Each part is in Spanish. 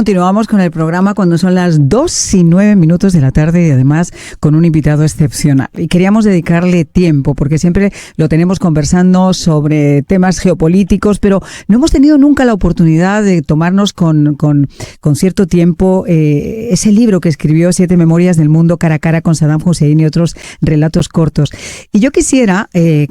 Continuamos con el programa cuando son las 2:09 de la tarde y además con un invitado excepcional. Y queríamos dedicarle tiempo porque siempre lo tenemos conversando sobre temas geopolíticos, pero no hemos tenido nunca la oportunidad de tomarnos con cierto tiempo ese libro que escribió, 7 memorias del mundo cara a cara con Saddam Hussein y otros relatos cortos. Y yo quisiera que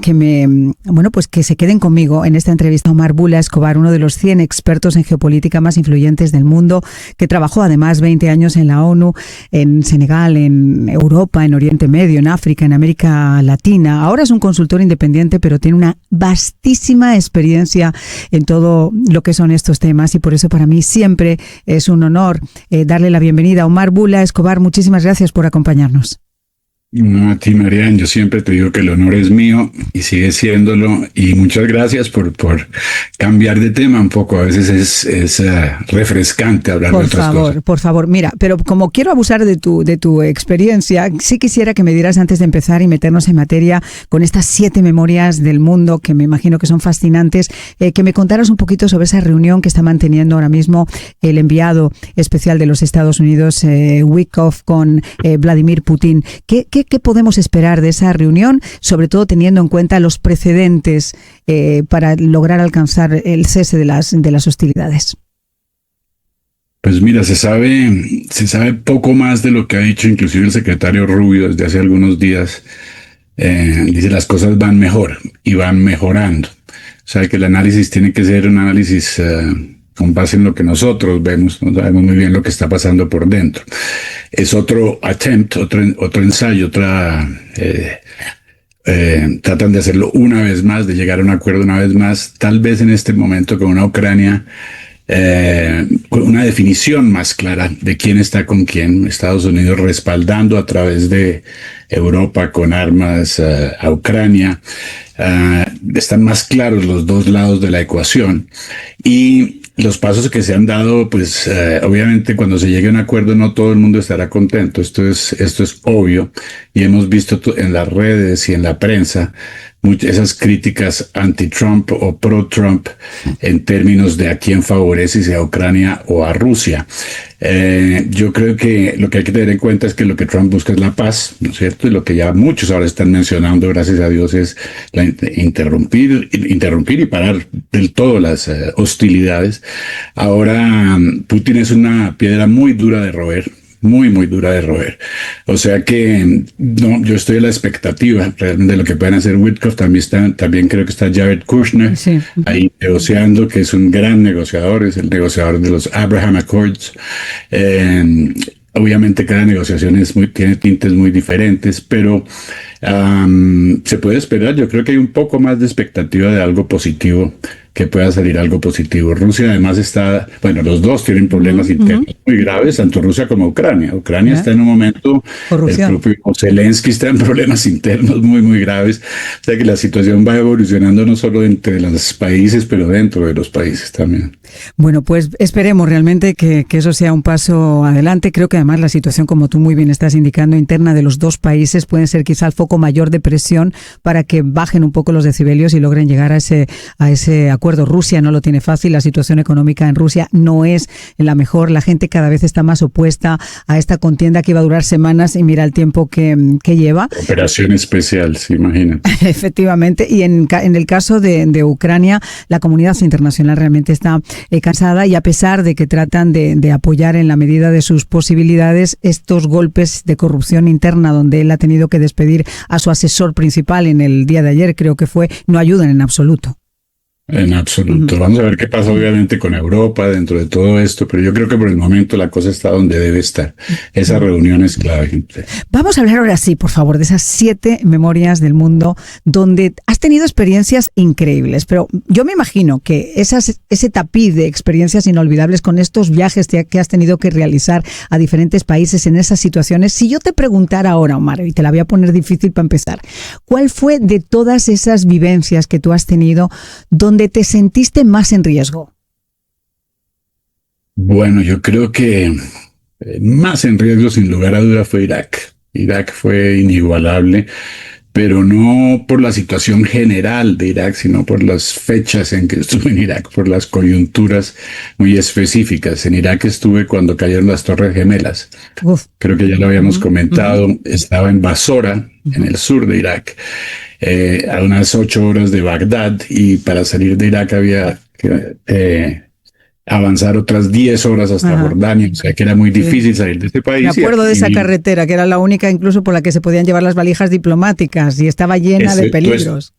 se queden conmigo en esta entrevista Omar Bula Escobar, uno de los 100 expertos en geopolítica más influyentes del mundo, que trabajó además 20 años en la ONU, en Senegal, en Europa, en Oriente Medio, en África, en América Latina. Ahora es un consultor independiente, pero tiene una vastísima experiencia en todo lo que son estos temas y por eso para mí siempre es un honor darle la bienvenida a Omar Bula Escobar. Muchísimas gracias por acompañarnos. No, a ti, Marian, yo siempre te digo que el honor es mío y sigue siéndolo, y muchas gracias por cambiar de tema un poco. A veces es refrescante hablar de otras cosas. Por favor, mira, pero como quiero abusar de tu experiencia, sí quisiera que me dieras antes de empezar y meternos en materia con estas 7 memorias del mundo que me imagino que son fascinantes, que me contaras un poquito sobre esa reunión que está manteniendo ahora mismo el enviado especial de los Estados Unidos, Witkoff, con Vladimir Putin. ¿Qué podemos esperar de esa reunión, sobre todo teniendo en cuenta los precedentes para lograr alcanzar el cese de las hostilidades? Pues mira, se sabe poco más de lo que ha dicho inclusive el secretario Rubio desde hace algunos días. Dice las cosas van mejor y van mejorando. O sea que el análisis tiene que ser un análisis con base en lo que nosotros vemos, no sabemos muy bien lo que está pasando por dentro. Es otro ensayo, tratan de hacerlo una vez más, de llegar a un acuerdo una vez más, tal vez en este momento con una Ucrania, con una definición más clara de quién está con quién. Estados Unidos respaldando a través de Europa con armas a Ucrania. Están más claros los dos lados de la ecuación y los pasos que se han dado, pues obviamente cuando se llegue a un acuerdo no todo el mundo estará contento. Esto es obvio y hemos visto en las redes y en la prensa esas críticas anti-Trump o pro-Trump en términos de a quién favorece, si a Ucrania o a Rusia. Yo creo que lo que hay que tener en cuenta es que lo que Trump busca es la paz, ¿no es cierto? Y lo que ya muchos ahora están mencionando, gracias a Dios, es interrumpir y parar del todo las hostilidades. Ahora Putin es una piedra muy dura de roer. Muy dura de roer. O sea que no, yo estoy a la expectativa realmente de lo que pueden hacer Witkoff. También creo que está Jared Kushner, sí, ahí negociando, que es un gran negociador, es el negociador de los Abraham Accords. Obviamente cada negociación tiene tintes muy diferentes, pero se puede esperar. Yo creo que hay un poco más de expectativa de algo positivo, que pueda salir algo positivo. Rusia además los dos tienen problemas internos muy graves, tanto Rusia como Ucrania. Ucrania está en un momento, corrupción. El propio Zelensky está en problemas internos muy graves. O sea que la situación va evolucionando no solo entre los países, pero dentro de los países también. Bueno, pues esperemos realmente que eso sea un paso adelante. Creo que además la situación, como tú muy bien estás indicando, interna de los dos países puede ser quizá el foco mayor de presión para que bajen un poco los decibelios y logren llegar a ese acuerdo. Rusia no lo tiene fácil, la situación económica en Rusia no es la mejor, la gente cada vez está más opuesta a esta contienda que iba a durar semanas y mira el tiempo que lleva. Operación especial, sí, imagínate. Efectivamente, y en el caso de Ucrania, la comunidad internacional realmente está cansada y a pesar de que tratan de apoyar en la medida de sus posibilidades estos golpes de corrupción interna donde él ha tenido que despedir a su asesor principal en el día de ayer, creo que no ayudan en absoluto. En absoluto. Vamos a ver qué pasa obviamente con Europa dentro de todo esto, pero yo creo que por el momento la cosa está donde debe estar. Esa reunión es clave. Vamos a hablar ahora sí, por favor, de esas 7 memorias del mundo donde has tenido experiencias increíbles, pero yo me imagino que ese tapiz de experiencias inolvidables con estos viajes que has tenido que realizar a diferentes países en esas situaciones, si yo te preguntara ahora, Omar, y te la voy a poner difícil para empezar, ¿cuál fue de todas esas vivencias que tú has tenido donde te sentiste más en riesgo? Bueno, yo creo que más en riesgo, sin lugar a duda, fue Irak. Irak fue inigualable. pero no por la situación general de Irak, sino por las fechas en que estuve en Irak, por las coyunturas muy específicas. En Irak estuve cuando cayeron las Torres Gemelas. Uf. Creo que ya lo habíamos comentado. Estaba en Basora, en el sur de Irak, a unas 8 horas de Bagdad, y para salir de Irak había que avanzar otras 10 horas hasta Ajá. Jordania, o sea que era muy difícil salir de este país. Me acuerdo de esa y- carretera, que era la única incluso por la que se podían llevar las valijas diplomáticas y estaba llena de Ese- tú es- peligros.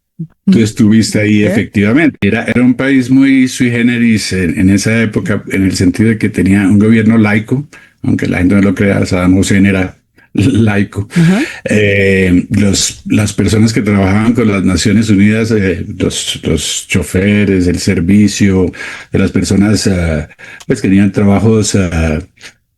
Tú estuviste ahí, ¿Eh? efectivamente. Era un país muy sui generis en esa época, en el sentido de que tenía un gobierno laico, aunque la gente no lo crea, Saddam Hussein era laico. Ajá. Las personas que trabajaban con las Naciones Unidas, los choferes, el servicio, de las personas pues que tenían trabajos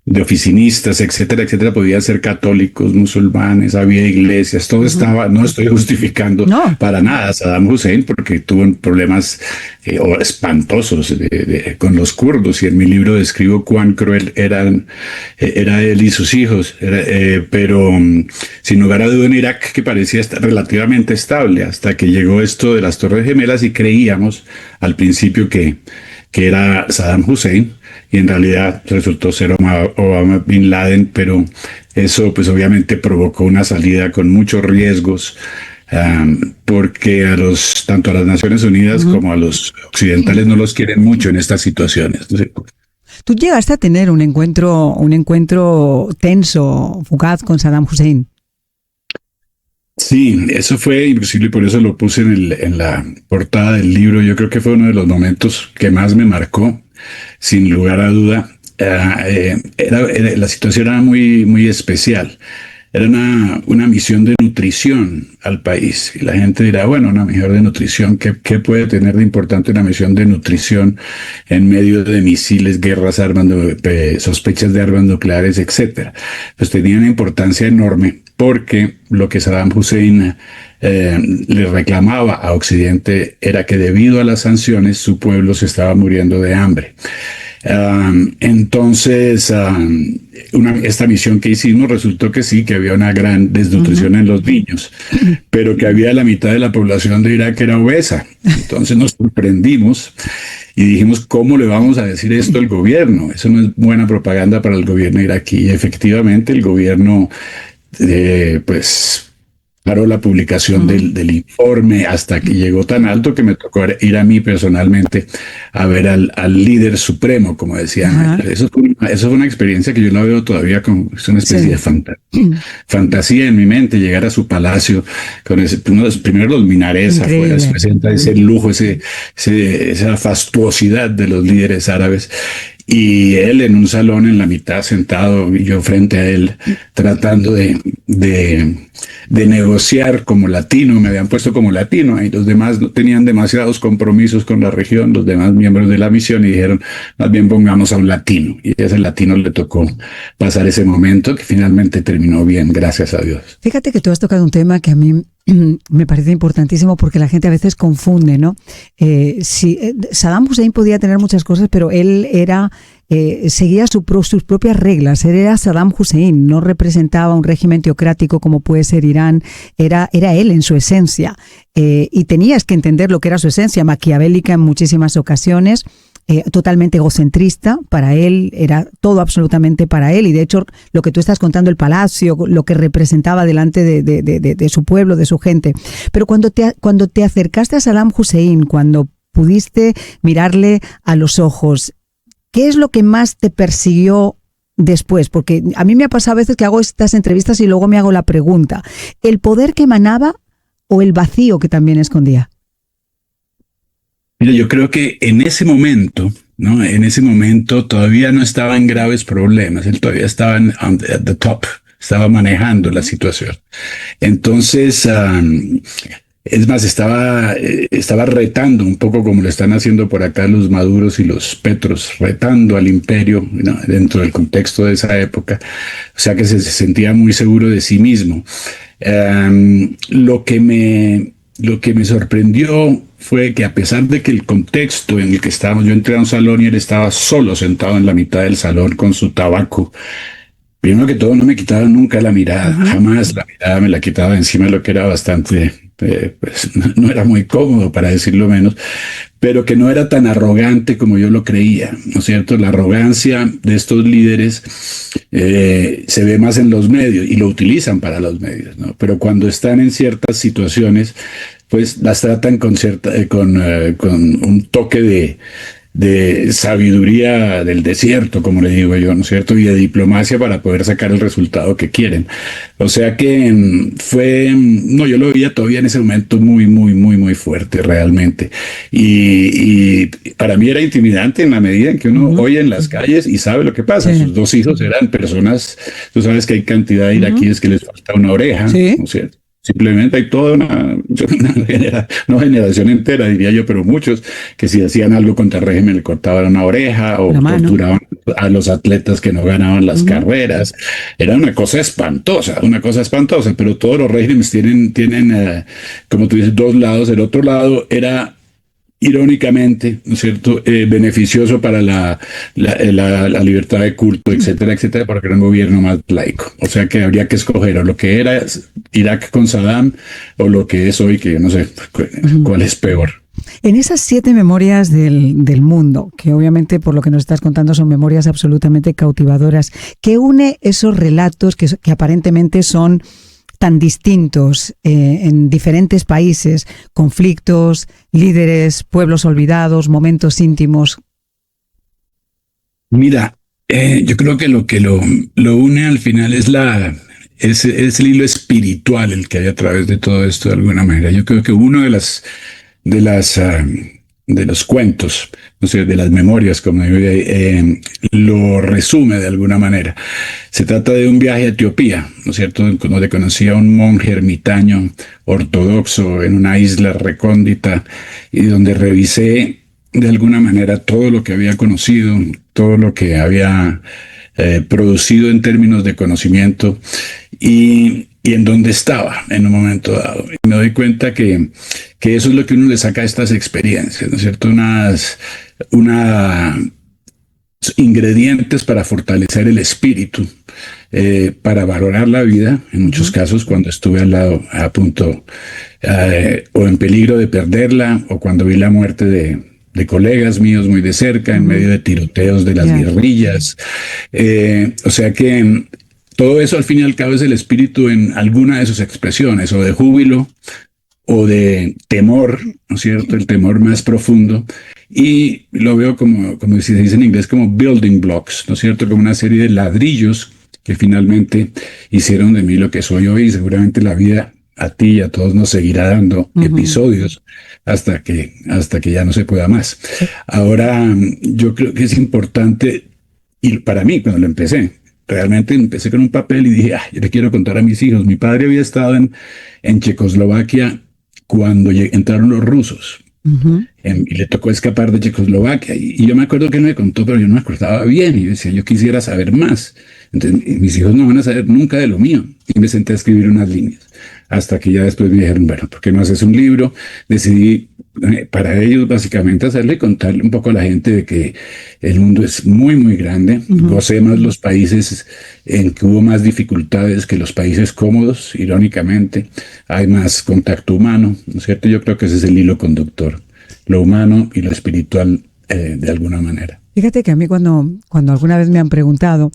de oficinistas, etcétera, etcétera, podían ser católicos, musulmanes, había iglesias, todo estaba, no estoy justificando No. para nada a Saddam Hussein porque tuvo problemas espantosos con los kurdos, y en mi libro describo cuán cruel era él y sus hijos, pero sin lugar a duda en Irak, que parecía estar relativamente estable hasta que llegó esto de las Torres Gemelas, y creíamos al principio que era Saddam Hussein, y en realidad resultó ser Osama Bin Laden, pero eso pues obviamente provocó una salida con muchos riesgos, porque tanto a las Naciones Unidas como a los occidentales no los quieren mucho en estas situaciones. Entonces, Tú llegaste a tener un encuentro tenso, fugaz con Saddam Hussein. sí, eso fue inclusive, por eso lo puse en la portada del libro. Yo creo que fue uno de los momentos que más me marcó, sin lugar a duda. La situación era muy, muy especial. Era una misión de nutrición al país. Y la gente dirá, bueno, una misión de nutrición, ¿qué puede tener de importante una misión de nutrición en medio de misiles, guerras, sospechas de armas nucleares, etcétera? Pues tenía una importancia enorme, porque lo que Saddam Hussein le reclamaba a Occidente era que debido a las sanciones su pueblo se estaba muriendo de hambre. Entonces, esta misión que hicimos resultó que sí, que había una gran desnutrición en los niños, pero que había la mitad de la población de Irak que era obesa. Entonces nos sorprendimos y dijimos, ¿cómo le vamos a decir esto al gobierno? Eso no es buena propaganda para el gobierno iraquí. Y efectivamente el gobierno, pues, paró la publicación del informe, hasta que llegó tan alto que me tocó ir a mí personalmente a ver al líder supremo, como decían. Eso fue una experiencia que yo la veo todavía como es una especie de fantasía en mi mente, llegar a su palacio con primero los minares afuera, después entra ese lujo, esa fastuosidad de los líderes árabes. Y él en un salón en la mitad sentado, y yo frente a él tratando de negociar como latino. Me habían puesto como latino y los demás no tenían demasiados compromisos con la región, los demás miembros de la misión, y dijeron, más bien pongamos a un latino, y a ese latino le tocó pasar ese momento, que finalmente terminó bien, gracias a Dios. Fíjate que tú has tocado un tema que a mí me parece importantísimo, porque la gente a veces confunde, ¿no? Saddam Hussein podía tener muchas cosas, pero él seguía sus propias reglas. Él era Saddam Hussein, no representaba un régimen teocrático como puede ser Irán. Era él en su esencia, y tenías que entender lo que era su esencia, maquiavélica en muchísimas ocasiones. Totalmente egocentrista, para él era todo absolutamente para él, y de hecho lo que tú estás contando, el palacio, lo que representaba delante de su pueblo, de su gente. Pero cuando te acercaste a Saddam Hussein, cuando pudiste mirarle a los ojos, ¿qué es lo que más te persiguió después? Porque a mí me ha pasado a veces que hago estas entrevistas y luego me hago la pregunta, ¿el poder que emanaba o el vacío que también escondía? Mira, yo creo que en ese momento, ¿no? En ese momento todavía no estaba en graves problemas, él todavía estaba at the top, estaba manejando la situación. Entonces, es más, estaba retando un poco, como lo están haciendo por acá los Maduros y los Petros, retando al imperio, ¿no? Dentro del contexto de esa época. O sea que se sentía muy seguro de sí mismo. Lo que me sorprendió fue que, a pesar de que el contexto en el que estábamos, yo entré a un salón y él estaba solo sentado en la mitad del salón con su tabaco, primero que todo, no me quitaba nunca la mirada, jamás la mirada me la quitaba de encima, lo que era bastante, pues no era muy cómodo, para decirlo menos, pero que no era tan arrogante como yo lo creía, ¿no es cierto? La arrogancia de estos líderes se ve más en los medios y lo utilizan para los medios, ¿no? Pero cuando están en ciertas situaciones, pues las tratan con un toque de sabiduría del desierto, como le digo yo, ¿no es cierto? Y de diplomacia para poder sacar el resultado que quieren. O sea que no, yo lo veía todavía en ese momento muy fuerte realmente. Y para mí era intimidante en la medida en que uno oye en las calles y sabe lo que pasa. Sí. Sus 2 hijos eran personas, tú sabes que hay cantidad de iraquíes que les falta una oreja, Sí. ¿no es cierto? Simplemente hay toda una generación entera, diría yo, pero muchos que si hacían algo contra el régimen le cortaban una oreja o torturaban a los atletas que no ganaban las carreras. Era una cosa espantosa, pero todos los regímenes tienen como tú dices, 2 lados. El otro lado era irónicamente, ¿no es cierto?, beneficioso para la libertad de culto, etcétera, porque era un gobierno más laico. O sea que habría que escoger o lo que era Irak con Saddam o lo que es hoy, que yo no sé cuál es peor. En esas 7 memorias del mundo, que obviamente por lo que nos estás contando son memorias absolutamente cautivadoras, ¿qué une esos relatos que aparentemente son tan distintos en diferentes países, conflictos, líderes, pueblos olvidados, momentos íntimos? Mira, yo creo que lo une al final es el hilo espiritual el que hay a través de todo esto de alguna manera. Yo creo que uno de los cuentos, no sé, de las memorias, como digo, lo resume de alguna manera. Se trata de un viaje a Etiopía, ¿no es cierto?, donde conocí a un monje ermitaño ortodoxo en una isla recóndita y donde revisé de alguna manera todo lo que había conocido, todo lo que había producido en términos de conocimiento y en dónde estaba en un momento dado. Y me doy cuenta que eso es lo que uno le saca a estas experiencias, ¿no es cierto? Ingredientes para fortalecer el espíritu, para valorar la vida, en muchos casos cuando estuve al lado, a punto o en peligro de perderla, o cuando vi la muerte de colegas míos muy de cerca, en medio de tiroteos de las guerrillas. O sea que todo eso al fin y al cabo es el espíritu en alguna de sus expresiones, o de júbilo, o de temor, ¿no es cierto? El temor más profundo. Y lo veo como se dice en inglés, como building blocks, ¿no es cierto? Como una serie de ladrillos que finalmente hicieron de mí lo que soy hoy. Y seguramente la vida a ti y a todos nos seguirá dando episodios hasta que ya no se pueda más. Ahora, yo creo que es importante, y para mí, cuando lo empecé, realmente empecé con un papel y dije, yo le quiero contar a mis hijos. Mi padre había estado en Checoslovaquia cuando entraron los rusos. Y le tocó escapar de Checoslovaquia. Y yo me acuerdo que él me contó, pero yo no me acordaba bien. Y yo decía, yo quisiera saber más. Entonces, mis hijos no van a saber nunca de lo mío. Y me senté a escribir unas líneas. Hasta que ya después me dijeron, bueno, ¿por qué no haces un libro? Decidí para ellos básicamente hacerle contarle un poco a la gente de que el mundo es muy grande. Gocé más los países en que hubo más dificultades que los países cómodos, irónicamente. Hay más contacto humano, ¿no es cierto? Yo creo que ese es el hilo conductor, lo humano y lo espiritual de alguna manera. Fíjate que a mí cuando alguna vez me han preguntado,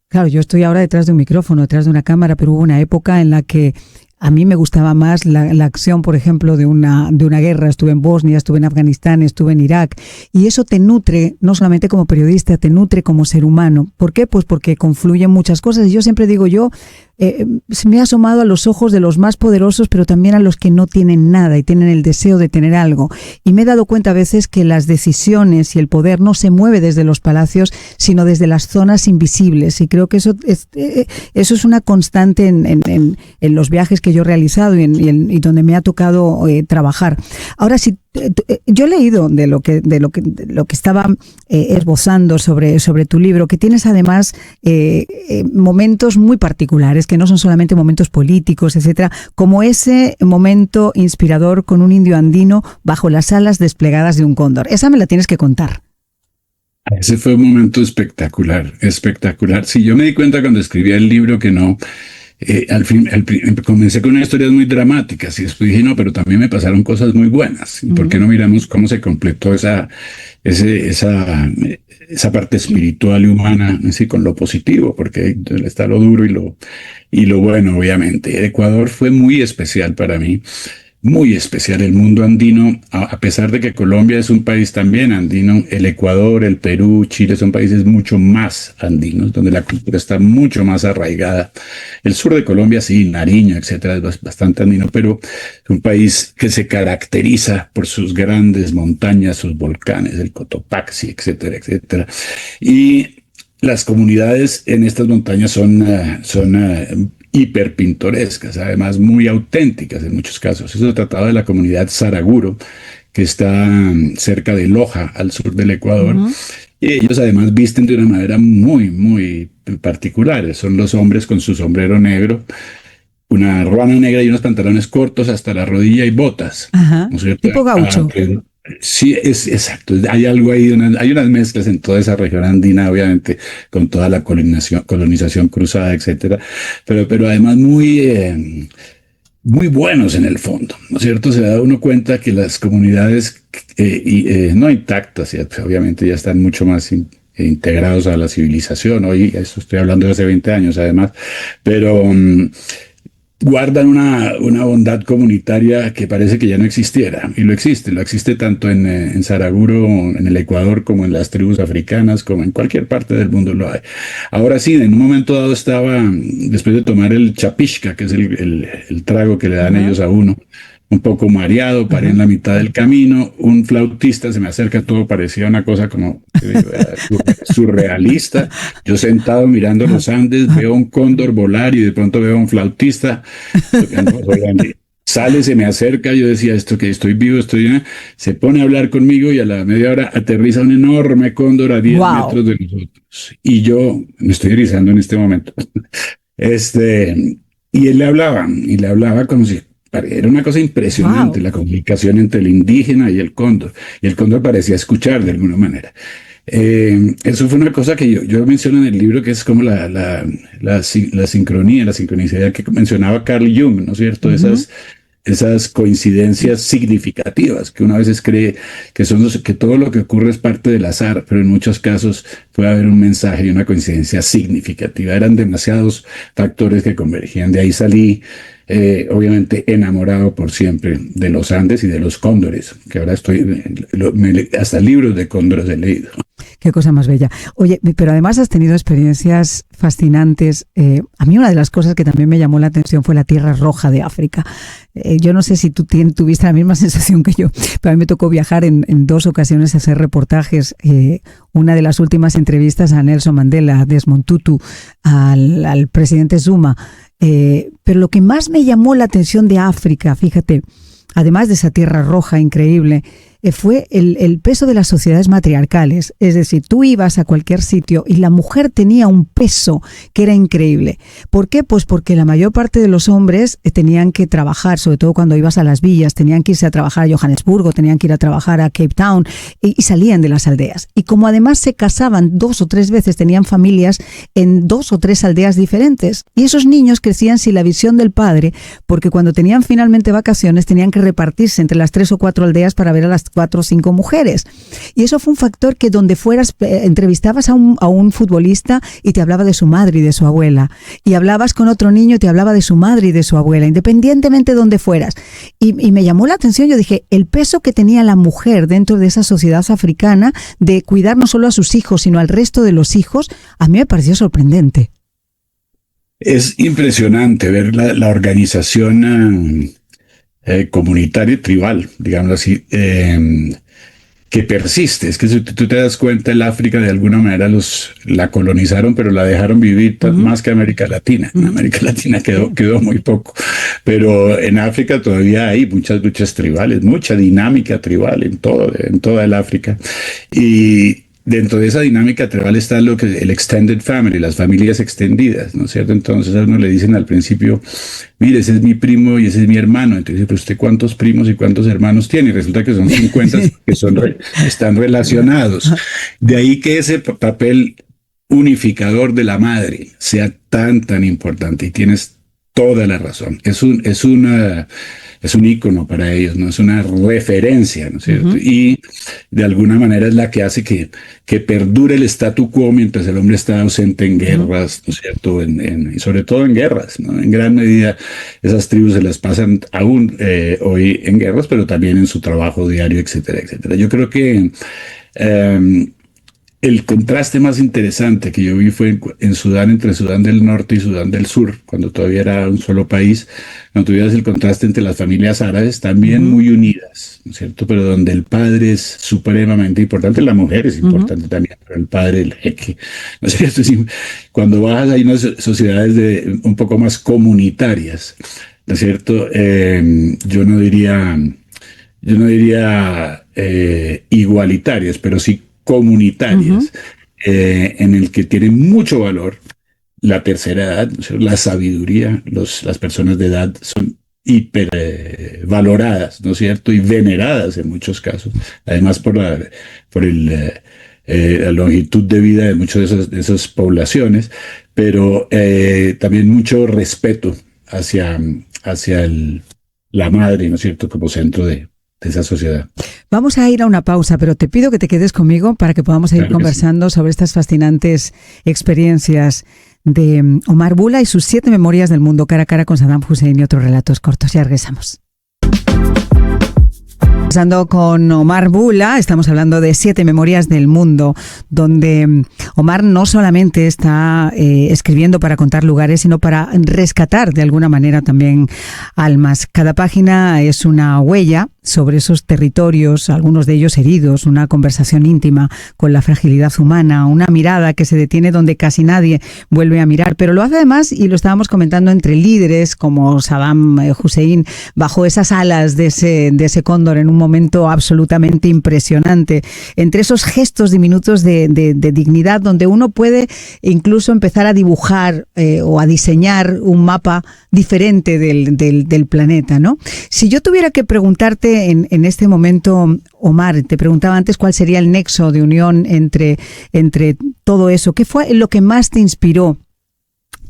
claro, yo estoy ahora detrás de un micrófono, detrás de una cámara, pero hubo una época en la que a mí me gustaba más la acción, por ejemplo, de una guerra. Estuve en Bosnia, estuve en Afganistán, estuve en Irak. Y eso te nutre, no solamente como periodista, te nutre como ser humano. ¿Por qué? Pues porque confluyen muchas cosas. Y yo siempre digo, se me ha asomado a los ojos de los más poderosos, pero también a los que no tienen nada y tienen el deseo de tener algo. Y me he dado cuenta a veces que las decisiones y el poder no se mueve desde los palacios, sino desde las zonas invisibles. Y creo que eso es una constante en los viajes que yo he realizado y donde me ha tocado trabajar. Ahora, si yo he leído de lo que estaba esbozando sobre tu libro, que tienes además momentos muy particulares, que no son solamente momentos políticos, etcétera, como ese momento inspirador con un indio andino bajo las alas desplegadas de un cóndor. Esa me la tienes que contar. Ese fue un momento espectacular, espectacular. Sí, yo me di cuenta cuando escribía el libro que no, comencé con unas historias muy dramáticas y después dije, no, pero también me pasaron cosas muy buenas. ¿Y por qué no miramos cómo se completó esa parte espiritual y humana, así con lo positivo? Porque está lo duro y lo bueno, obviamente. Ecuador fue muy especial para mí. Muy especial el mundo andino, a pesar de que Colombia es un país también andino, el Ecuador, el Perú, Chile son países mucho más andinos, donde la cultura está mucho más arraigada. El sur de Colombia, sí, Nariño, etcétera, es bastante andino, pero es un país que se caracteriza por sus grandes montañas, sus volcanes, el Cotopaxi, etcétera, etcétera. Y las comunidades en estas montañas son hiper pintorescas, además muy auténticas en muchos casos. Eso se trataba de la comunidad Saraguro, que está cerca de Loja, al sur del Ecuador. Y ellos además visten de una manera muy, muy particular. Son los hombres con su sombrero negro, una ruana negra y unos pantalones cortos hasta la rodilla y botas. Ajá. ¿No es cierto? Tipo gaucho. Sí, es exacto. Hay algo ahí, hay unas mezclas en toda esa región andina, obviamente, con toda la colonización cruzada, etcétera. Pero además muy buenos en el fondo, ¿no es cierto? Se da uno cuenta que las comunidades no intactas, obviamente ya están mucho más integrados a la civilización. Hoy, eso estoy hablando de hace 20 años, además, pero guardan una bondad comunitaria que parece que ya no existiera, y lo existe tanto en Saraguro, en el Ecuador, como en las tribus africanas, como en cualquier parte del mundo lo hay. Ahora sí, en un momento dado estaba, después de tomar el chapishka, que es el trago que le dan ellos a uno, un poco mareado, paré en la mitad del camino, un flautista se me acerca, todo parecía una cosa como surrealista. Yo sentado mirando los Andes, veo un cóndor volar y de pronto veo a un flautista tocando. Sale, se me acerca, yo decía, esto que estoy vivo, se pone a hablar conmigo y a la media hora aterriza un enorme cóndor a 10 metros de nosotros. Y yo me estoy erizando en este momento. Y él le hablaba como si era una cosa impresionante, la comunicación entre el indígena y el cóndor. Y el cóndor parecía escuchar de alguna manera. Eso fue una cosa que yo menciono en el libro, que es como la sincronía, la sincronicidad que mencionaba Carl Jung, ¿no es cierto? Esas coincidencias significativas que uno a veces cree que todo lo que ocurre es parte del azar, pero en muchos casos puede haber un mensaje y una coincidencia significativa. Eran demasiados factores que convergían. De ahí salí, obviamente, enamorado por siempre de los Andes y de los cóndores, que ahora hasta libros de cóndores he leído. Qué cosa más bella. Oye, pero además has tenido experiencias fascinantes. A mí una de las cosas que también me llamó la atención fue la Tierra Roja de África. Yo no sé si tú tuviste la misma sensación que yo, pero a mí me tocó viajar en 2 ocasiones a hacer reportajes. Una de las últimas entrevistas a Nelson Mandela, a Desmond Tutu, al presidente Zuma. Pero lo que más me llamó la atención de África, fíjate, además de esa Tierra Roja increíble, fue el peso de las sociedades matriarcales. Es decir, tú ibas a cualquier sitio y la mujer tenía un peso que era increíble. ¿Por qué? Pues porque la mayor parte de los hombres tenían que trabajar, sobre todo cuando ibas a las villas, tenían que irse a trabajar a Johannesburgo, tenían que ir a trabajar a Cape Town y salían de las aldeas. Y como además se casaban 2 o 3 veces, tenían familias en 2 o 3 aldeas diferentes. Y esos niños crecían sin la visión del padre, porque cuando tenían finalmente vacaciones tenían que repartirse entre las 3 o 4 aldeas para ver a las 4 o 5 mujeres. Y eso fue un factor que donde fueras, entrevistabas a un futbolista y te hablaba de su madre y de su abuela. Y hablabas con otro niño y te hablaba de su madre y de su abuela, independientemente de donde fueras. Y me llamó la atención, yo dije, el peso que tenía la mujer dentro de esa sociedad africana de cuidar no solo a sus hijos, sino al resto de los hijos, a mí me pareció sorprendente. Es impresionante ver la organización comunitaria y tribal, digamos así, que persiste. Es que si tú te das cuenta, el África de alguna manera la colonizaron, pero la dejaron vivir más que América Latina. En América Latina quedó muy poco, pero en África todavía hay muchas luchas tribales, mucha dinámica tribal en toda el África. Y dentro de esa dinámica tribal está lo que el extended family, las familias extendidas, ¿no es cierto? Entonces a uno le dicen al principio, mire, ese es mi primo y ese es mi hermano. Entonces, pero ¿usted cuántos primos y cuántos hermanos tiene? Y resulta que son 50 que están relacionados. De ahí que ese papel unificador de la madre sea tan importante, y tienes toda la razón. Es un ícono para ellos, ¿no? Es una referencia, ¿no es cierto? Uh-huh. Y de alguna manera es la que hace que perdure el statu quo mientras el hombre está ausente en guerras, ¿no es cierto? Y sobre todo en guerras, ¿no? En gran medida esas tribus se las pasan aún hoy en guerras, pero también en su trabajo diario, etcétera, etcétera. Yo creo que el contraste más interesante que yo vi fue en Sudán, entre Sudán del Norte y Sudán del Sur, cuando todavía era un solo país. No tuvieras el contraste entre las familias árabes, también muy unidas, ¿no es cierto? Pero donde el padre es supremamente importante, la mujer es importante también, pero el padre, el jeque, ¿no es cierto? Cuando bajas hay unas sociedades un poco más comunitarias, ¿no es cierto? Yo no diría igualitarias, pero sí comunitarias, en el que tiene mucho valor la tercera edad, la sabiduría. Las personas de edad son hiper valoradas, ¿no es cierto? Y veneradas en muchos casos, además por la longitud de vida de muchas de esas poblaciones, pero también mucho respeto hacia la madre, ¿no es cierto?, como centro de esa sociedad. Vamos a ir a una pausa, pero te pido que te quedes conmigo para que podamos seguir conversando sobre estas fascinantes experiencias de Omar Bula y sus 7 memorias del mundo, cara a cara con Saddam Hussein y otros relatos cortos. Ya regresamos. Pasando con Omar Bula, estamos hablando de 7 memorias del mundo, donde Omar no solamente está escribiendo para contar lugares, sino para rescatar de alguna manera también almas. Cada página es una huella sobre esos territorios, algunos de ellos heridos, una conversación íntima con la fragilidad humana, una mirada que se detiene donde casi nadie vuelve a mirar, pero lo hace además, y lo estábamos comentando, entre líderes como Saddam Hussein, bajo esas alas de ese cóndor en un momento absolutamente impresionante, entre esos gestos diminutos de dignidad, donde uno puede incluso empezar a dibujar o a diseñar un mapa diferente del planeta, ¿no? Si yo tuviera que preguntarte en este momento, Omar, te preguntaba antes cuál sería el nexo de unión entre todo eso. ¿Qué fue lo que más te inspiró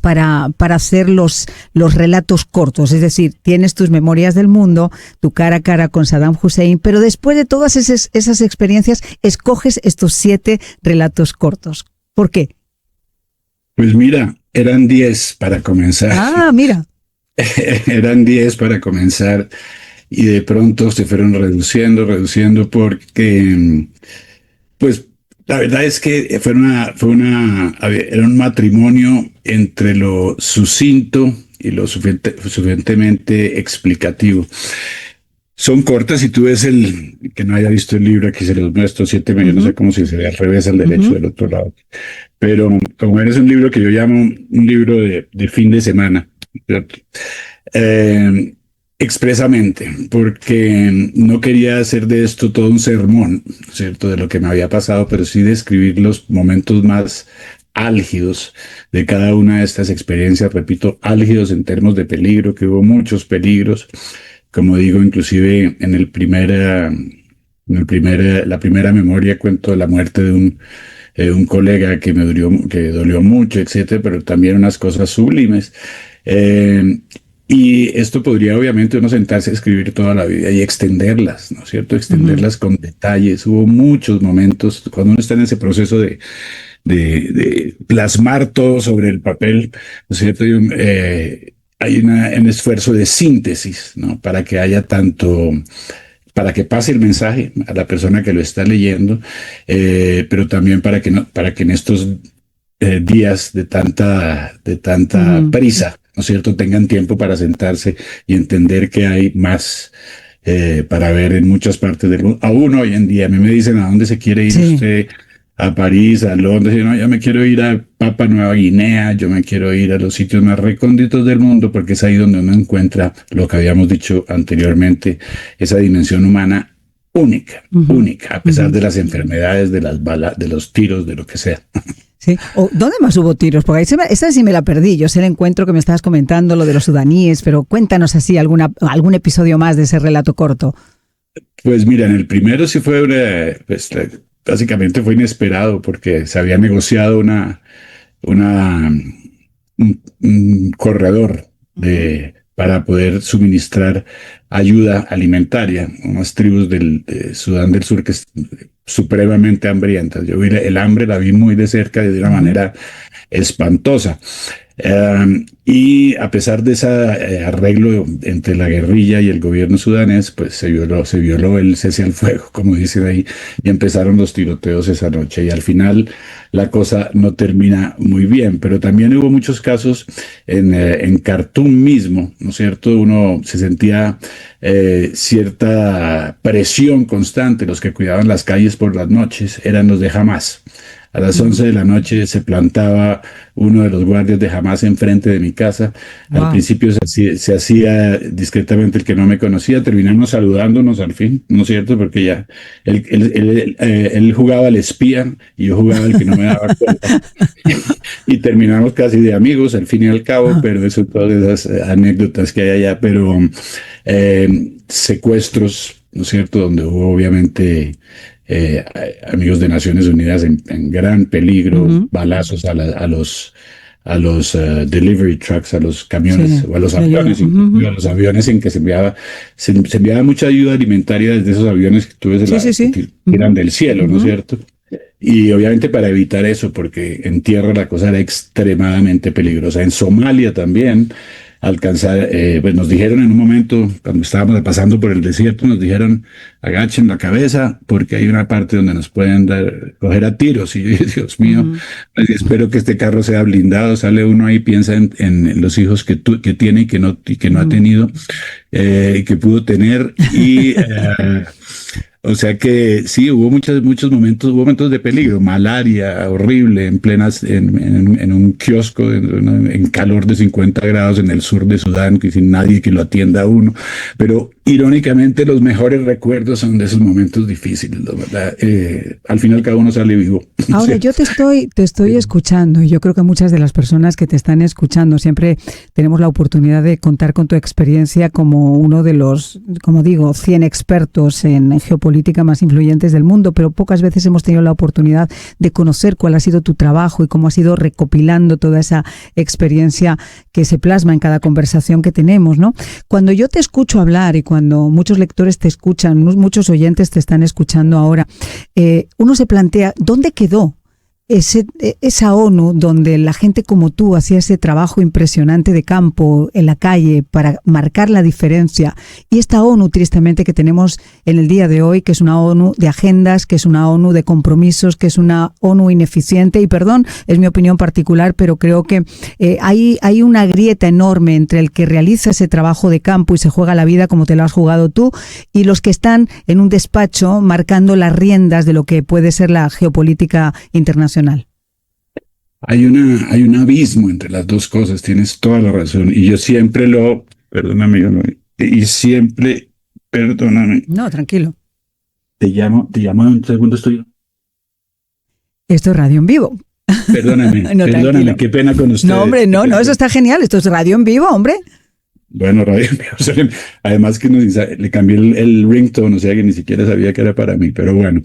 para hacer los relatos cortos? Es decir, tienes tus memorias del mundo, tu cara a cara con Saddam Hussein, pero después de todas esas experiencias, escoges estos 7 relatos cortos. ¿Por qué? Pues mira, eran 10 para comenzar. Ah, mira. Eran 10 para comenzar. Y de pronto se fueron reduciendo porque, pues, la verdad es que era un matrimonio entre lo sucinto y lo suficientemente explicativo. Son cortas, y tú ves el que no haya visto el libro, aquí se los muestro, 7 millones, no sé cómo si se ve al revés, al derecho, del otro lado. Pero como eres un libro que yo llamo un libro de fin de semana, ¿cierto? Expresamente, porque no quería hacer de esto todo un sermón, ¿cierto?, de lo que me había pasado, pero sí describir los momentos más álgidos de cada una de estas experiencias. Repito, álgidos en términos de peligro, que hubo muchos peligros, como digo, inclusive la primera memoria cuento la muerte de un colega que dolió mucho, etcétera, pero también unas cosas sublimes. Y esto podría obviamente uno sentarse a escribir toda la vida y extenderlas, ¿no es cierto? Extenderlas con detalles. Hubo muchos momentos cuando uno está en ese proceso de plasmar todo sobre el papel, ¿no es cierto? Hay un esfuerzo de síntesis, ¿no? Para que para que pase el mensaje a la persona que lo está leyendo, pero también para que en estos días de tanta prisa, ¿no es cierto?, tengan tiempo para sentarse y entender que hay más para ver en muchas partes del mundo. Aún hoy en día, a mí me dicen, ¿a dónde se quiere ir usted? A París, a Londres. No, yo me quiero ir a Papua Nueva Guinea, yo me quiero ir a los sitios más recónditos del mundo, porque es ahí donde uno encuentra lo que habíamos dicho anteriormente, esa dimensión humana única, única, a pesar de las enfermedades, de las balas, de los tiros, de lo que sea. Sí. ¿Dónde más hubo tiros? Porque esa sí me la perdí. Yo sé el encuentro que me estabas comentando, lo de los sudaníes, pero cuéntanos así algún episodio más de ese relato corto. Pues mira, en el primero sí fue básicamente fue inesperado porque se había negociado un corredor para poder suministrar ayuda alimentaria a unas tribus de Sudán del Sur que es supremamente hambrientas. Yo vi el hambre, la vi muy de cerca de una manera espantosa. Y a pesar de ese arreglo entre la guerrilla y el gobierno sudanés, pues se violó el cese al fuego, como dicen ahí, y empezaron los tiroteos esa noche. Y al final la cosa no termina muy bien, pero también hubo muchos casos en Khartoum mismo, ¿no es cierto? Uno se sentía cierta presión constante. Los que cuidaban las calles por las noches eran los de Hamas. A las 11 de la noche se plantaba uno de los guardias de Hamas enfrente de mi casa. Wow. Al principio se hacía discretamente el que no me conocía. Terminamos saludándonos al fin, ¿no es cierto? Porque ya él jugaba al espía y yo jugaba al que no me daba cuenta. Y terminamos casi de amigos al fin y al cabo, pero eso todas esas anécdotas que hay allá. Pero secuestros, ¿no es cierto? Donde hubo obviamente amigos de Naciones Unidas en gran peligro, balazos a los delivery trucks, a los camiones, o a los aviones, a los aviones en que se enviaba mucha ayuda alimentaria desde esos aviones que tú ves que eran del cielo, ¿no es cierto? Y obviamente para evitar eso, porque en tierra la cosa era extremadamente peligrosa. En Somalia también pues nos dijeron en un momento, cuando estábamos pasando por el desierto, nos dijeron, agachen la cabeza, porque hay una parte donde nos pueden coger a tiros. Y yo dije, Dios mío, pues espero que este carro sea blindado. Sale uno ahí, piensa en los hijos que tiene y que no ha tenido, y que pudo tener. Y o sea que sí, hubo muchos momentos de peligro, malaria horrible en un kiosco en calor de 50 grados en el sur de Sudán, que sin nadie que lo atienda a uno. Pero irónicamente los mejores recuerdos son de esos momentos difíciles, ¿verdad? Al final cada uno sale vivo. Ahora, yo te estoy escuchando, y yo creo que muchas de las personas que te están escuchando siempre tenemos la oportunidad de contar con tu experiencia como uno de los, como digo, 100 expertos en geopolítica más influyentes del mundo, pero pocas veces hemos tenido la oportunidad de conocer cuál ha sido tu trabajo y cómo has ido recopilando toda esa experiencia que se plasma en cada conversación que tenemos, ¿no? Cuando yo te escucho hablar y cuando muchos lectores te escuchan, muchos oyentes te están escuchando ahora, uno se plantea, ¿dónde quedó esa ONU donde la gente como tú hacía ese trabajo impresionante de campo en la calle para marcar la diferencia, y esta ONU tristemente que tenemos en el día de hoy, que es una ONU de agendas, que es una ONU de compromisos, que es una ONU ineficiente? Y perdón, es mi opinión particular, pero creo que hay una grieta enorme entre el que realiza ese trabajo de campo y se juega la vida como te lo has jugado tú, y los que están en un despacho marcando las riendas de lo que puede ser la geopolítica internacional. Hay un abismo entre las dos cosas, tienes toda la razón. Y yo siempre perdóname, perdóname. No, tranquilo. Te llamo un segundo, Esto es radio en vivo. Perdóname, no, perdóname, qué pena con usted. No, hombre, no, eso está genial, esto es radio en vivo, hombre. Bueno, radio en vivo. Además que le cambié el ringtone, o sea que ni siquiera sabía que era para mí, pero bueno.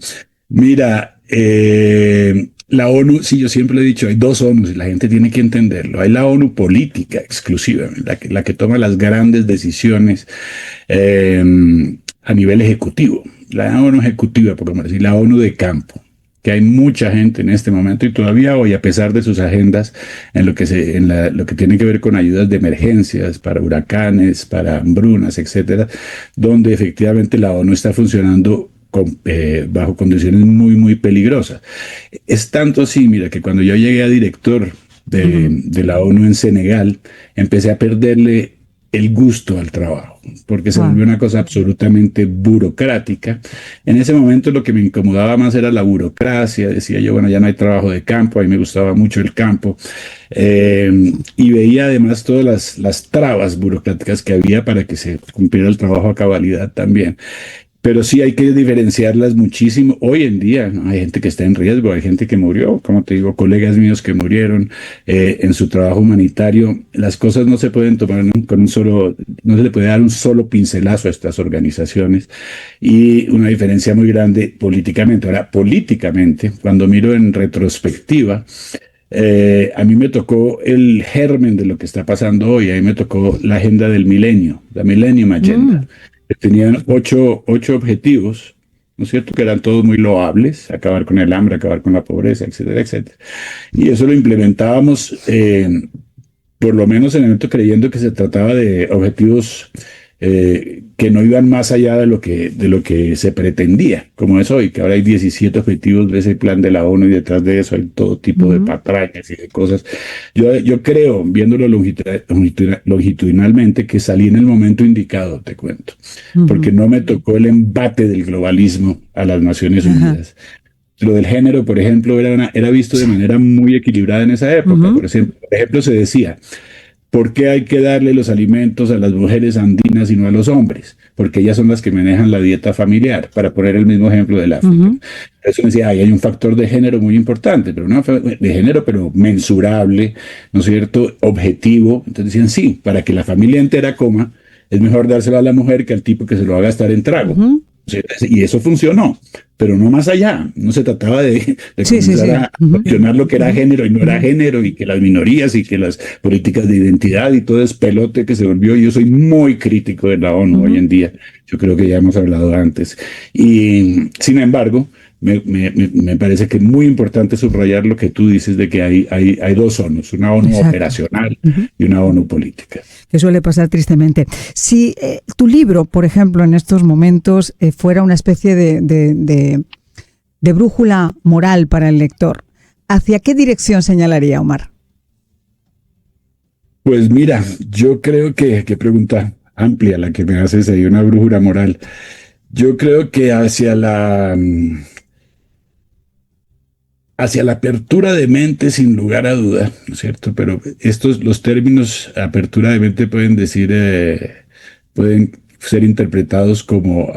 Mira, la ONU, sí, yo siempre lo he dicho, hay dos ONUs y la gente tiene que entenderlo. Hay la ONU política exclusiva, la que toma las grandes decisiones a nivel ejecutivo. La ONU ejecutiva, por decir, la ONU de campo, que hay mucha gente en este momento y todavía hoy, a pesar de sus agendas, en lo que tiene que ver con ayudas de emergencias para huracanes, para hambrunas, etcétera, donde efectivamente la ONU está funcionando bajo condiciones muy, muy peligrosas. Es tanto así, mira, que cuando yo llegué a director de la ONU en Senegal, empecé a perderle el gusto al trabajo, porque se volvió una cosa absolutamente burocrática. En ese momento lo que me incomodaba más era la burocracia. Decía yo, bueno, ya no hay trabajo de campo, a mí me gustaba mucho el campo, y veía además todas las trabas burocráticas que había para que se cumpliera el trabajo a cabalidad también. Pero sí hay que diferenciarlas muchísimo. Hoy en día, ¿no? Hay gente que está en riesgo, hay gente que murió, como te digo, colegas míos que murieron en su trabajo humanitario. Las cosas no se pueden tomar con un solo, no se le puede dar un solo pincelazo a estas organizaciones, y una diferencia muy grande políticamente. Ahora, políticamente, cuando miro en retrospectiva, a mí me tocó el germen de lo que está pasando hoy. A mí me tocó la agenda del milenio, la Millennium Agenda. Tenían ocho objetivos, ¿no es cierto?, que eran todos muy loables: acabar con el hambre, acabar con la pobreza, etcétera, etcétera. Y eso lo implementábamos, por lo menos en el momento, creyendo que se trataba de objetivos que no iban más allá de lo que se pretendía, como es hoy, que ahora hay 17 objetivos de ese plan de la ONU, y detrás de eso hay todo tipo de patrañas y de cosas. Yo creo, viéndolo longitudinalmente, que salí en el momento indicado, te cuento, porque no me tocó el embate del globalismo a las Naciones Unidas. Lo del género, por ejemplo, era visto de manera muy equilibrada en esa época. Por ejemplo, se decía: ¿por qué hay que darle los alimentos a las mujeres andinas y no a los hombres? Porque ellas son las que manejan la dieta familiar, para poner el mismo ejemplo del África. Eso me decía: hay un factor de género muy importante, pero no de género, pero mensurable, ¿no es cierto?, objetivo. Entonces decían: sí, para que la familia entera coma, es mejor dárselo a la mujer que al tipo que se lo va a gastar en trago. Y eso funcionó, pero no más allá. No se trataba de comenzar a cuestionar lo que era género y no era género, y que las minorías y que las políticas de identidad y todo es pelote que se volvió. Yo soy muy crítico de la ONU hoy en día. Yo creo que ya hemos hablado antes. Y sin embargo, me parece que es muy importante subrayar lo que tú dices, de que hay dos ONUs: una ONU operacional y una ONU política. Que suele pasar tristemente. Si tu libro, por ejemplo, en estos momentos fuera una especie de brújula moral para el lector, ¿hacia qué dirección señalaría, Omar? Pues mira, yo creo que, qué pregunta amplia la que me haces ahí, una brújula moral. Yo creo que hacia la apertura de mente, sin lugar a duda, ¿no es cierto? Pero los términos apertura de mente pueden ser interpretados como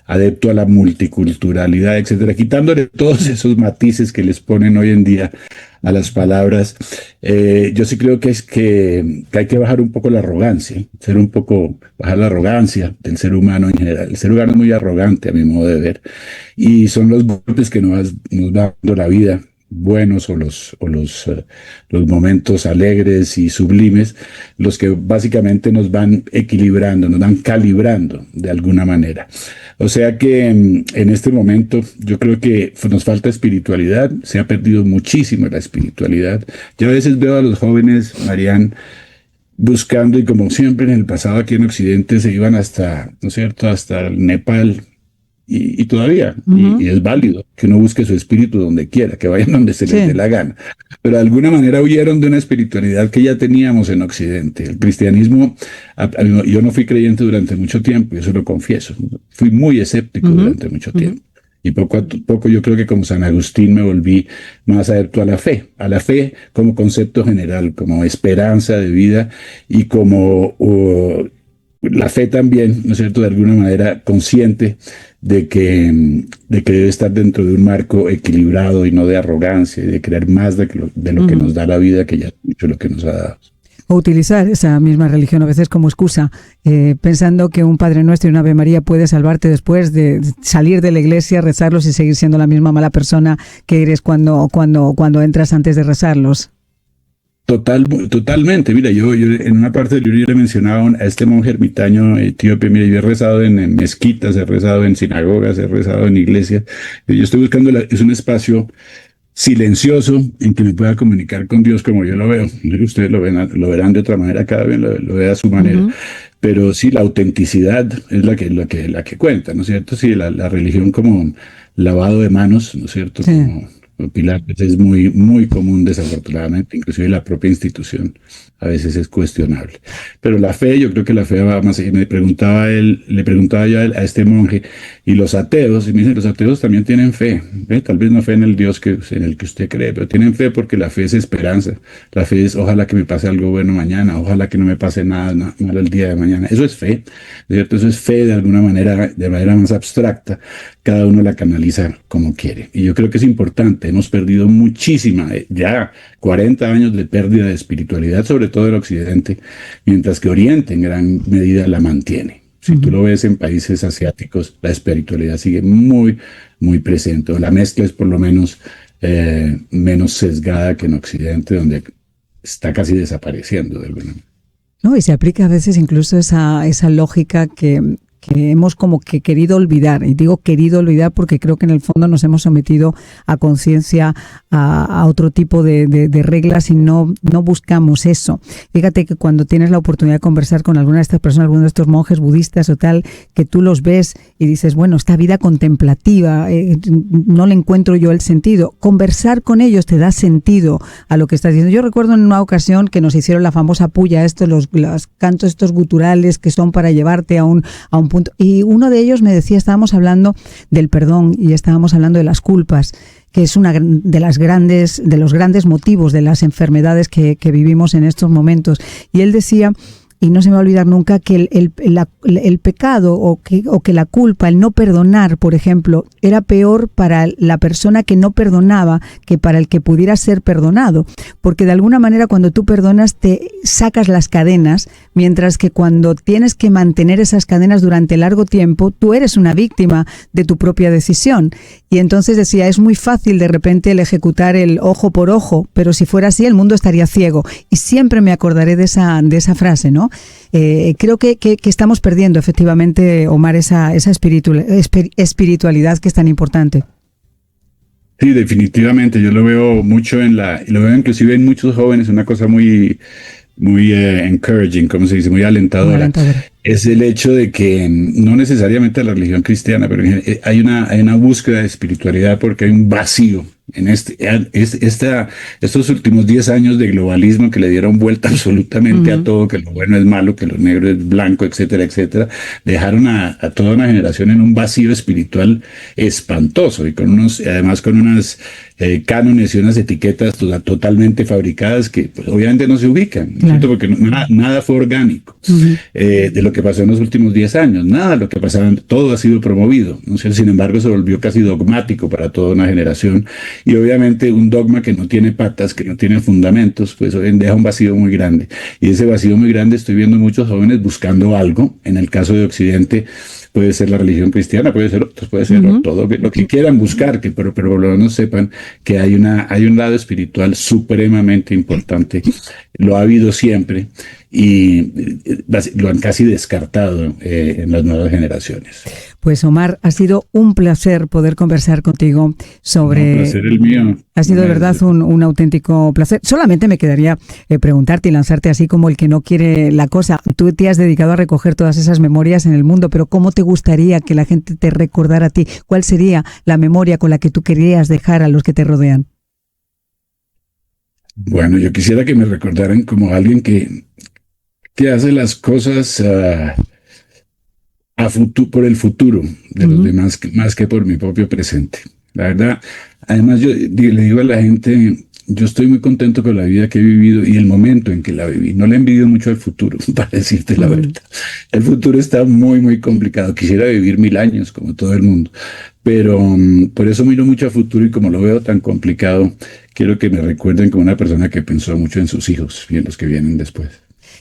adepto a la multiculturalidad, etcétera, quitándole todos esos matices que les ponen hoy en día a las palabras. Yo sí creo que hay que bajar un poco la arrogancia, bajar la arrogancia del ser humano en general. El ser humano es muy arrogante, a mi modo de ver, y son los golpes que nos va dando la vida, buenos o los momentos alegres y sublimes, los que básicamente nos van equilibrando, nos van calibrando de alguna manera. O sea que en este momento yo creo que nos falta espiritualidad. Se ha perdido muchísimo la espiritualidad. Yo a veces veo a los jóvenes, Marian, buscando, y como siempre en el pasado aquí en Occidente, se iban hasta, ¿no es cierto?, hasta el Nepal. Y todavía, y es válido que uno busque su espíritu donde quiera, que vayan donde se les dé la gana. Pero de alguna manera huyeron de una espiritualidad que ya teníamos en Occidente. El cristianismo, yo no fui creyente durante mucho tiempo, y eso lo confieso. Fui muy escéptico durante mucho tiempo. Y poco a poco yo creo que como San Agustín me volví más adepto a la fe como concepto general, como esperanza de vida, y como la fe también, ¿no es cierto?, de alguna manera consciente de que debe estar dentro de un marco equilibrado y no de arrogancia, y de querer más de lo que nos da la vida, que ya es mucho lo que nos ha dado. O utilizar esa misma religión a veces como excusa, pensando que un Padre Nuestro y una Ave María puede salvarte después de salir de la iglesia, rezarlos y seguir siendo la misma mala persona que eres cuando entras antes de rezarlos. Totalmente. Mira, yo en una parte del libro le mencionaba a este monje ermitaño etíope. Mira, yo he rezado en mezquitas, he rezado en sinagogas, he rezado en iglesias. Yo estoy buscando, es un espacio silencioso en que me pueda comunicar con Dios como yo lo veo. Ustedes lo verán de otra manera, cada vez lo ve a su manera. Pero sí, la autenticidad es la que cuenta, ¿no es cierto? Sí, la religión como lavado de manos, ¿no es cierto? Sí. Pilar, pues es muy, muy común, desafortunadamente, inclusive la propia institución a veces es cuestionable. Pero la fe, yo creo que la fe va más allá. Le preguntaba yo a este monje, y los ateos, y me dicen, los ateos también tienen fe, ¿ve? Tal vez no fe en el Dios en el que usted cree, pero tienen fe porque la fe es esperanza. La fe es, ojalá que me pase algo bueno mañana, ojalá que no me pase nada malo el día de mañana. Eso es fe, ¿cierto? Eso es fe de alguna manera, de manera más abstracta. Cada uno la canaliza como quiere. Y yo creo que es importante. Hemos perdido muchísima, ya 40 años de pérdida de espiritualidad, sobre todo en Occidente, mientras que Oriente en gran medida la mantiene. Si tú lo ves en países asiáticos, la espiritualidad sigue muy, muy presente. O la mezcla es por lo menos menos sesgada que en Occidente, donde está casi desapareciendo de alguna manera. No, y se aplica a veces incluso esa lógica que hemos como que querido olvidar, y digo querido olvidar porque creo que en el fondo nos hemos sometido a conciencia a otro tipo de reglas y no buscamos eso. Fíjate que cuando tienes la oportunidad de conversar con alguna de estas personas, alguno de estos monjes budistas o tal, que tú los ves y dices, bueno, esta vida contemplativa, no le encuentro yo el sentido. Conversar con ellos te da sentido a lo que estás diciendo. Yo recuerdo en una ocasión que nos hicieron la famosa puya, los cantos estos guturales que son para llevarte a un punto. Y uno de ellos me decía, estábamos hablando del perdón y estábamos hablando de las culpas, que es una de los grandes motivos de las enfermedades que vivimos en estos momentos. Y él decía, y no se me va a olvidar nunca, que el pecado o que la culpa, el no perdonar, por ejemplo, era peor para la persona que no perdonaba que para el que pudiera ser perdonado. Porque de alguna manera cuando tú perdonas te sacas las cadenas, mientras que cuando tienes que mantener esas cadenas durante largo tiempo, tú eres una víctima de tu propia decisión. Y entonces decía, es muy fácil de repente el ejecutar el ojo por ojo, pero si fuera así el mundo estaría ciego. Y siempre me acordaré de esa frase, ¿no? Creo que estamos perdiendo efectivamente, Omar, esa espiritualidad que es tan importante. Sí, definitivamente. Yo lo veo mucho lo veo inclusive en muchos jóvenes, una cosa muy, muy encouraging, como se dice, muy alentadora. Es el hecho de que no necesariamente la religión cristiana, pero hay una búsqueda de espiritualidad porque hay un vacío en estos últimos 10 años de globalismo que le dieron vuelta absolutamente a todo, que lo bueno es malo, que lo negro es blanco, etcétera, etcétera. Dejaron a toda una generación en un vacío espiritual espantoso y además con unas cánones y unas etiquetas totalmente fabricadas que pues, obviamente no se ubican, claro. Porque nada fue orgánico. De lo que pasó en los últimos 10 años, nada de lo que pasaba, todo ha sido promovido, ¿no? Sin embargo se volvió casi dogmático para toda una generación y obviamente un dogma que no tiene patas, que no tiene fundamentos, pues deja un vacío muy grande y ese vacío muy grande estoy viendo muchos jóvenes buscando algo. En el caso de Occidente puede ser la religión cristiana, puede ser otros, puede ser todo lo que quieran buscar, pero por lo menos sepan que hay un lado espiritual supremamente importante, lo ha habido siempre y lo han casi descartado en las nuevas generaciones. Pues Omar, ha sido un placer poder conversar contigo sobre... Un placer el mío. Ha sido de verdad un auténtico placer. Solamente me quedaría preguntarte y lanzarte así como el que no quiere la cosa. Tú te has dedicado a recoger todas esas memorias en el mundo, pero ¿cómo te gustaría que la gente te recordara a ti? ¿Cuál sería la memoria con la que tú querías dejar a los que te rodean? Bueno, yo quisiera que me recordaran como alguien que hace las cosas por el futuro de los demás, más que por mi propio presente. La verdad, además yo le digo a la gente, yo estoy muy contento con la vida que he vivido y el momento en que la viví. No le envidio mucho al futuro, para decirte la verdad. El futuro está muy, muy complicado. Quisiera vivir 1000 años, como todo el mundo. Pero por eso miro mucho al futuro y como lo veo tan complicado, quiero que me recuerden como una persona que pensó mucho en sus hijos y en los que vienen después.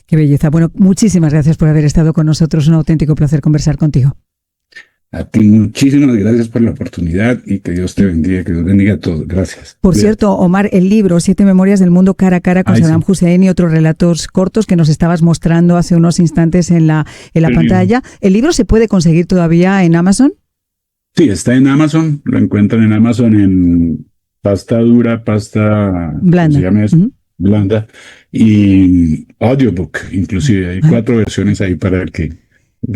Qué belleza. Bueno, muchísimas gracias por haber estado con nosotros. Un auténtico placer conversar contigo. A ti muchísimas gracias por la oportunidad y que Dios te bendiga, que Dios bendiga a todos. Gracias. Por cierto, Omar, el libro 7 Memorias del Mundo cara a cara con Saddam Hussein y otros relatos cortos que nos estabas mostrando hace unos instantes en la pantalla. ¿El libro se puede conseguir todavía en Amazon? Sí, está en Amazon. Lo encuentran en Amazon en pasta dura, pasta blanda. Se llama eso, blanda y audiobook. Inclusive hay 4 versiones ahí para el que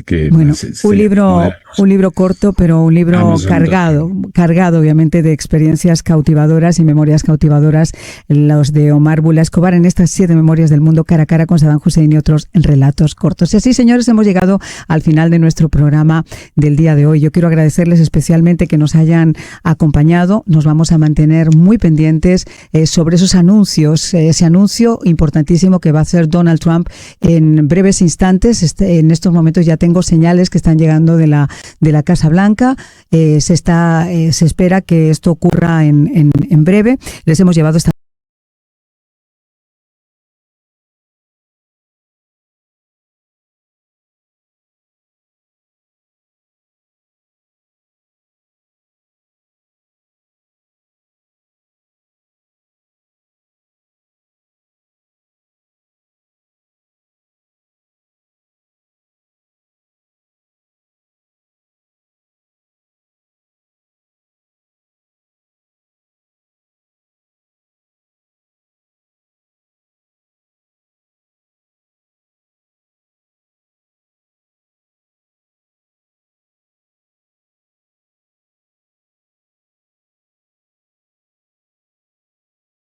que Bueno, se un libro, modernos. un libro corto, pero un libro Amazon.com. cargado obviamente de experiencias cautivadoras y memorias cautivadoras, los de Omar Bula Escobar en estas 7 memorias del mundo cara a cara con Saddam Hussein y otros en relatos cortos. Y así, señores, hemos llegado al final de nuestro programa del día de hoy. Yo quiero agradecerles especialmente que nos hayan acompañado. Nos vamos a mantener muy pendientes sobre esos anuncios, ese anuncio importantísimo que va a hacer Donald Trump en breves instantes. En estos momentos ya tengo señales que están llegando de la Casa Blanca. Se espera que esto ocurra en breve. Les hemos llevado esta